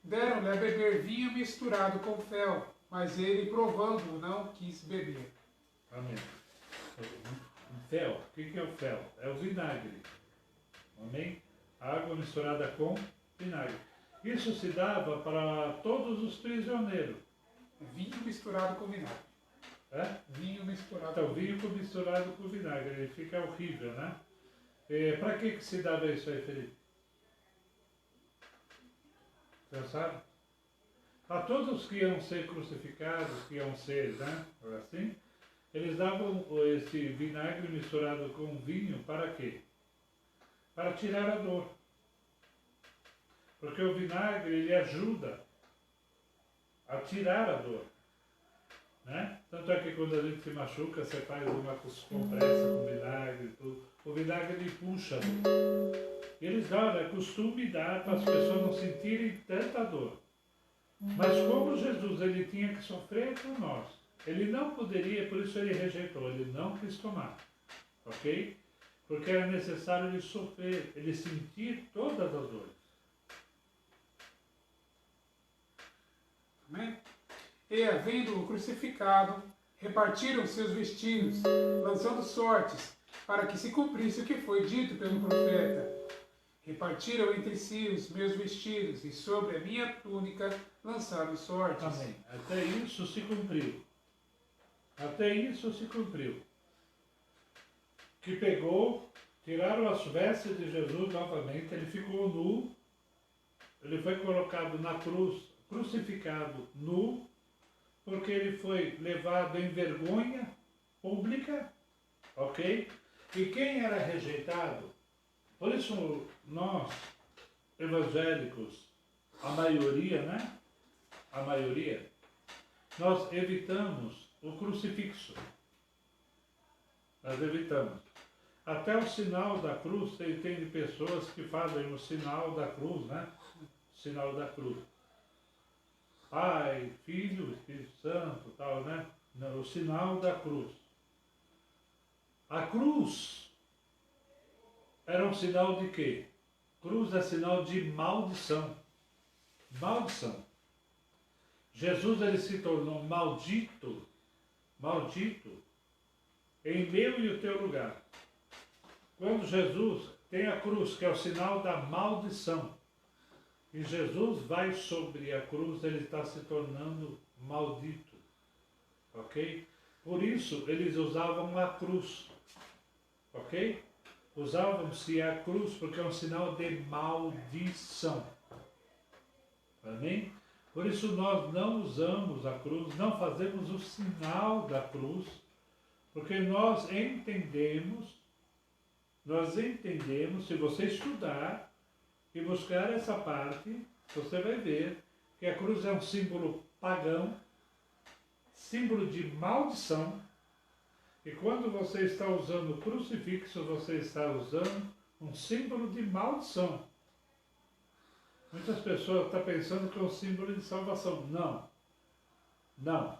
deram-lhe a beber vinho misturado com fel, mas ele, provando, não quis beber. Amém. Fel, o que é o fel? É o vinagre. Amém? Água misturada com vinagre. Isso se dava para todos os prisioneiros. Vinho misturado com vinagre. É? Vinho misturado Então, com vinho misturado com vinagre, ele fica horrível, né? Para que se dava isso aí, Felipe? Você sabe? A todos que iam ser crucificados, que iam ser, né? Assim, eles davam esse vinagre misturado com vinho para quê? Para tirar a dor. Porque o vinagre, ele ajuda a tirar a dor. Né? Tanto é que quando a gente se machuca, você faz uma compressa com vinagre e tudo. O vinagre ele puxa a dor. E eles dão, é costume dar para as pessoas não sentirem tanta dor. Mas como Jesus ele tinha que sofrer por nós, ele não poderia, por isso ele rejeitou, ele não quis tomar. Ok? porque era necessário ele sofrer, ele sentir todas as dores. Amém? E, havendo-o crucificado, repartiram seus vestidos, lançando sortes, para que se cumprisse o que foi dito pelo profeta. Repartiram entre si os meus vestidos, e sobre a minha túnica lançaram sortes. Amém. Até isso se cumpriu. Até isso se cumpriu. Que pegou, tiraram as vestes de Jesus novamente, ele ficou nu, ele foi colocado na cruz, crucificado nu, porque ele foi levado em vergonha pública, ok? E quem era rejeitado? Por isso nós, evangélicos, a maioria, né? A maioria, nós evitamos o crucifixo. Nós evitamos. Até o sinal da cruz, tem pessoas que fazem o sinal da cruz, né? O sinal da cruz. Pai, Filho, Espírito Santo, tal, né? O sinal da cruz. A cruz era um sinal de quê? Cruz é sinal de maldição. Maldição. Jesus, ele se tornou maldito, maldito, em meu e o teu lugar. Quando Jesus tem a cruz, que é o sinal da maldição, e Jesus vai sobre a cruz, ele está se tornando maldito. Ok? Por isso, eles usavam a cruz. Ok? Usavam-se a cruz porque é um sinal de maldição. Amém? Por isso nós não usamos a cruz, não fazemos o sinal da cruz, porque nós entendemos, se você estudar e buscar essa parte, você vai ver que a cruz é um símbolo pagão, símbolo de maldição, e quando você está usando o crucifixo, você está usando um símbolo de maldição. Muitas pessoas estão pensando que é um símbolo de salvação. Não. Não.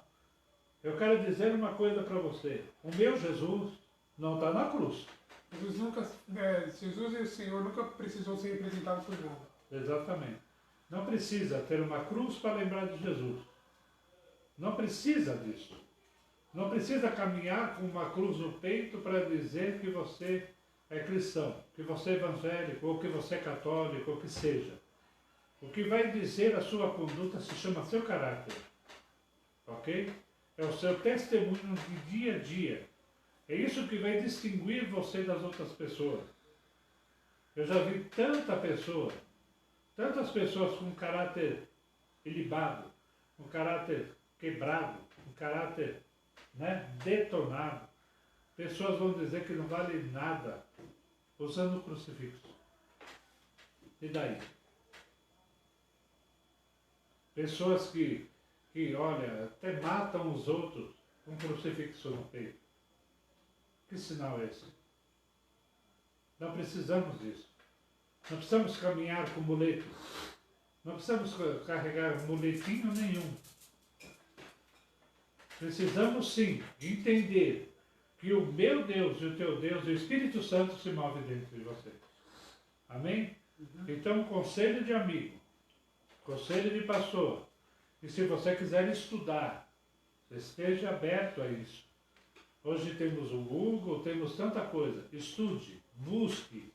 Eu quero dizer uma coisa para você. O meu Jesus não está na cruz. Jesus e o Senhor nunca precisou ser representado por nada. Exatamente. Não precisa ter uma cruz para lembrar de Jesus. Não precisa disso. Não precisa caminhar com uma cruz no peito para dizer que você é cristão, que você é evangélico, ou que você é católico, ou que seja. O que vai dizer a sua conduta se chama seu caráter. Ok? É o seu testemunho de dia a dia. É isso que vai distinguir você das outras pessoas. Eu já vi tantas pessoas com caráter ilibado, com caráter quebrado, com caráter, né, detonado. Pessoas vão dizer que não vale nada usando o crucifixo. E daí? Pessoas que, olha, até matam os outros com crucifixo no peito. Que sinal é esse? Não precisamos disso. Não precisamos caminhar com muletas. Não precisamos carregar muletinho nenhum. Precisamos sim entender que o meu Deus e o teu Deus, o Espírito Santo se move dentro de você. Amém? Então, conselho de amigo, conselho de pastor, e se você quiser estudar, esteja aberto a isso. Hoje temos o Google, temos tanta coisa. Estude, busque,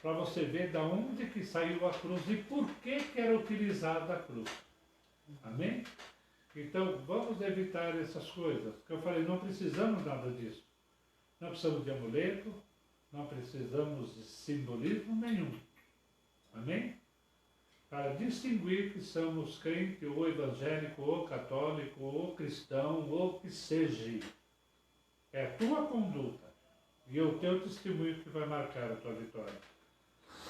para você ver de onde que saiu a cruz e por que era utilizada a cruz. Amém? Então, vamos evitar essas coisas. Que eu falei, não precisamos nada disso. Não precisamos de amuleto, não precisamos de simbolismo nenhum. Amém? Para distinguir que somos crente, ou evangélico, ou católico, ou cristão, ou que seja. É a tua conduta e o teu testemunho que vai marcar a tua vitória.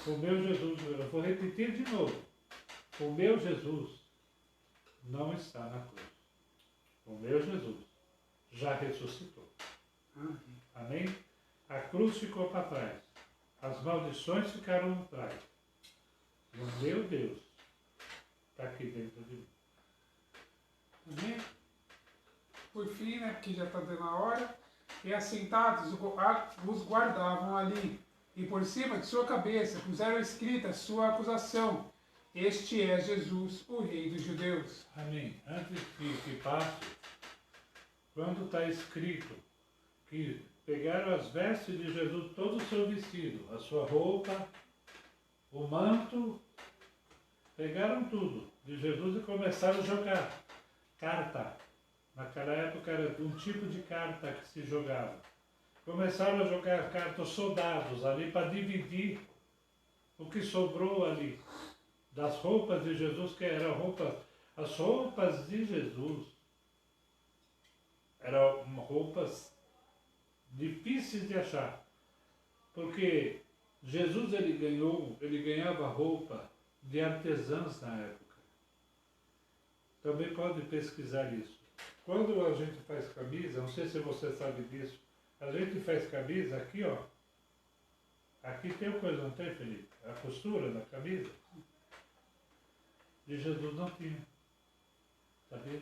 O meu Jesus, eu vou repetir de novo, o meu Jesus não está na cruz. O meu Jesus já ressuscitou. Amém? A cruz ficou para trás. As maldições ficaram atrás. E o meu Deus está aqui dentro de mim. Amém? Por fim, né, porque já está dando a hora, e assentados os guardavam ali, e por cima de sua cabeça puseram escrita sua acusação: Este é Jesus, o Rei dos Judeus. Amém. Antes que passe, quando está escrito que pegaram as vestes de Jesus, todo o seu vestido, a sua roupa, o manto, pegaram tudo de Jesus e começaram a jogar carta. Naquela época era um tipo de carta que se jogava. Começaram a jogar carta os soldados ali para dividir o que sobrou ali das roupas de Jesus, que eram as roupas de Jesus eram roupas difíceis de achar, porque Jesus ele ganhava roupa de artesãos na época. Também pode pesquisar isso. Quando a gente faz camisa, não sei se você sabe disso, a gente faz camisa aqui, ó. Aqui tem o coisa, não tem, Felipe? A costura da camisa. De Jesus não tinha. Sabia?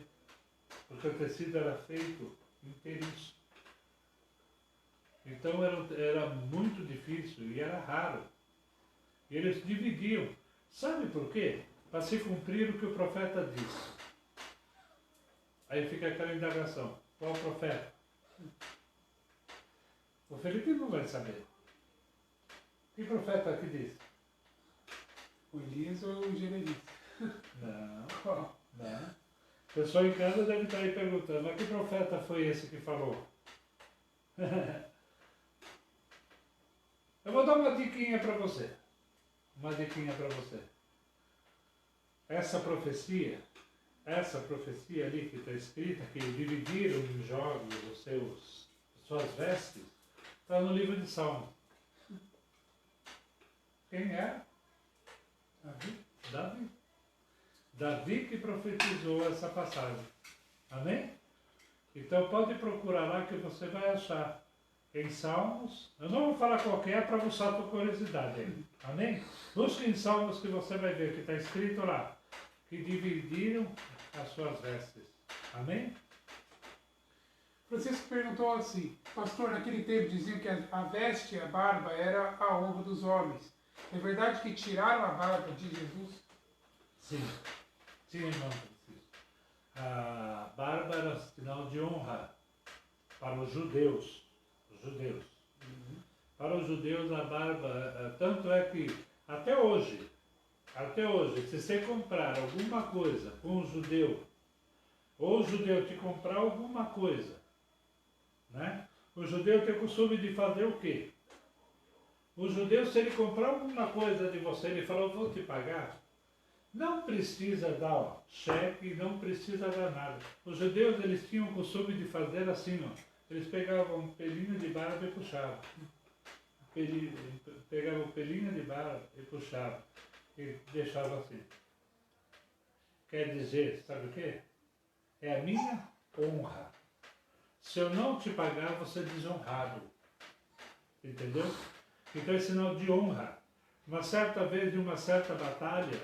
Porque o tecido era feito inteirinho. Então era muito difícil e era raro. E eles dividiam. Sabe por quê? Para se cumprir o que o profeta disse. Aí fica aquela indagação. Qual o profeta? O Felipe não vai saber. Que profeta aqui disse? O Elias ou o Jeremias? Não. Não. O pessoal em casa deve estar aí perguntando, mas que profeta foi esse que falou? Eu vou dar uma diquinha para você. Uma diquinha para você. Essa profecia ali que está escrita, que dividiram em jogos suas vestes, está no livro de Salmo. Quem é? Davi. Davi que profetizou essa passagem. Amém? Então pode procurar lá que você vai achar. Em Salmos, eu não vou falar qualquer para mostrar a tua curiosidade aí. Amém? Busque em Salmos que você vai ver que está escrito lá, que dividiram as suas vestes. Amém? Francisco perguntou assim: Pastor, naquele tempo diziam que a veste e a barba era a honra dos homens. É verdade que tiraram a barba de Jesus? Sim. Sim, irmão Francisco. A barba era sinal de honra para os judeus. Para os judeus a barba, tanto é que até hoje, se você comprar alguma coisa com um judeu, ou o judeu te comprar alguma coisa, né? O judeu tem o costume de fazer o quê? O judeu, se ele comprar alguma coisa de você, ele falou, vou te pagar, não precisa dar cheque, não precisa dar nada. Os judeus, eles tinham o costume de fazer assim, ó. Eles pegavam um pelinho de barba e puxavam. Pegavam um pelinho de barba e puxavam. E deixavam assim. Quer dizer, sabe o quê? É a minha honra. Se eu não te pagar, você é desonrado. Entendeu? Então é sinal de honra. Uma certa vez, em uma certa batalha,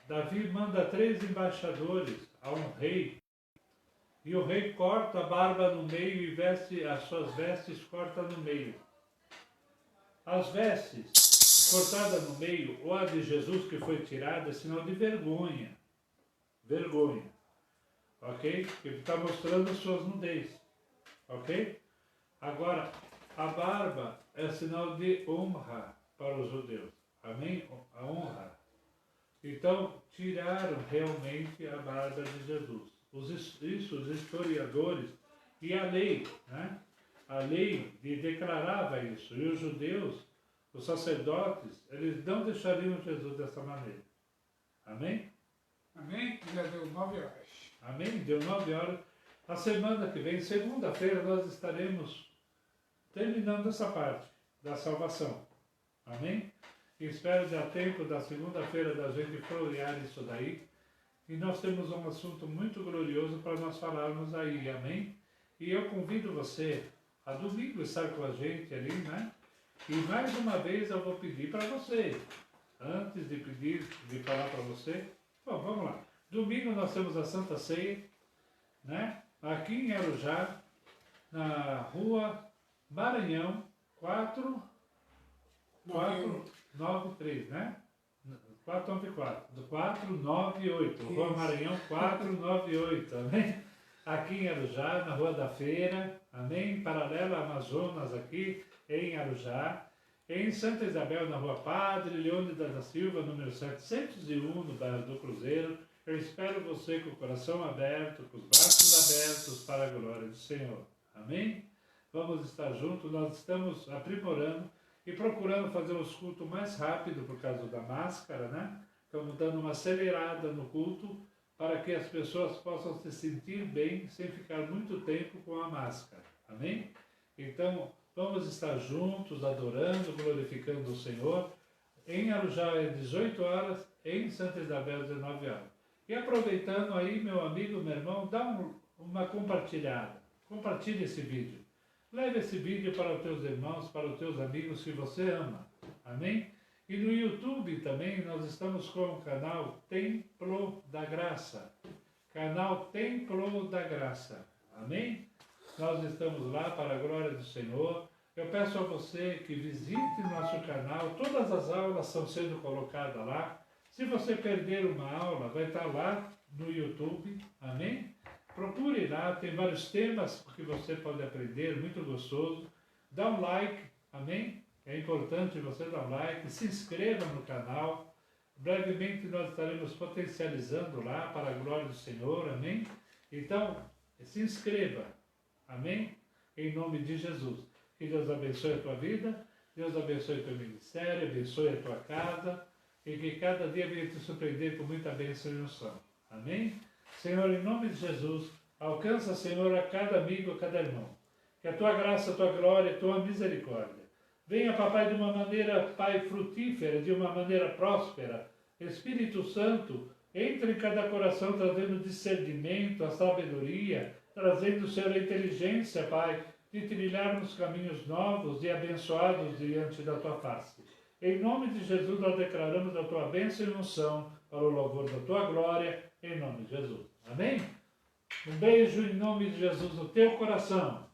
Davi manda 3 embaixadores a um rei. E o rei corta a barba no meio e veste as suas vestes, corta no meio. As vestes cortadas no meio, ou a de Jesus que foi tirada, é sinal de vergonha. Vergonha. Ok? Ele está mostrando suas nudez. Ok? Agora, a barba é sinal de honra para os judeus. Amém? A honra. Então, tiraram realmente a barba de Jesus. Os historiadores e a lei, né? A lei declarava isso. E os judeus, os sacerdotes, eles não deixariam Jesus dessa maneira. Amém? Amém? Já deu 9 horas. Amém? Deu 9 horas. A semana que vem, segunda-feira, nós estaremos terminando essa parte da salvação. Amém? E espero dar tempo da segunda-feira da gente florear isso daí. E nós temos um assunto muito glorioso para nós falarmos aí, amém? E eu convido você a domingo estar com a gente ali, né? E mais uma vez eu vou pedir para você, antes de falar para você, bom, vamos lá. Domingo nós temos a Santa Ceia, né? Aqui em Arujá, na rua Maranhão 493, né? 494, do 498, Rua Maranhão 498, amém? Aqui em Arujá, na Rua da Feira, amém? Paralela Amazonas, aqui em Arujá. Em Santa Isabel, na Rua Padre Leônidas da Silva, número 701, no bairro do Cruzeiro. Eu espero você com o coração aberto, com os braços abertos para a glória do Senhor. Amém? Vamos estar juntos, nós estamos aprimorando e procurando fazer os cultos mais rápido por causa da máscara, né? Estamos dando uma acelerada no culto para que as pessoas possam se sentir bem sem ficar muito tempo com a máscara. Amém? Então, vamos estar juntos, adorando, glorificando o Senhor. Em Arujá é 18 horas, em Santa Isabel 19 horas. E aproveitando aí, meu amigo, meu irmão, dá uma compartilhada. Compartilhe esse vídeo. Leve esse vídeo para os teus irmãos, para os teus amigos que você ama. Amém? E no YouTube também nós estamos com o canal Templo da Graça. Canal Templo da Graça. Amém? Nós estamos lá para a glória do Senhor. Eu peço a você que visite nosso canal. Todas as aulas estão sendo colocadas lá. Se você perder uma aula, vai estar lá no YouTube. Amém? Procure lá, tem vários temas que você pode aprender, muito gostoso. Dá um like, amém? É importante você dar um like, se inscreva no canal. Brevemente nós estaremos potencializando lá para a glória do Senhor, amém? Então, se inscreva, amém? Em nome de Jesus. Que Deus abençoe a tua vida, Deus abençoe o teu ministério, abençoe a tua casa e que cada dia venha te surpreender com muita bênção e unção. Amém? Senhor, em nome de Jesus, alcança, Senhor, a cada amigo, a cada irmão. Que a tua graça, a tua glória, a tua misericórdia venha, papai, de uma maneira, pai, frutífera, de uma maneira próspera. Espírito Santo, entre em cada coração trazendo discernimento, a sabedoria, trazendo, Senhor, a inteligência, pai, de trilharmos caminhos novos e abençoados diante da tua face. Em nome de Jesus, nós declaramos a tua bênção e unção para o louvor da tua glória, em nome de Jesus. Amém? Um beijo em nome de Jesus no teu coração.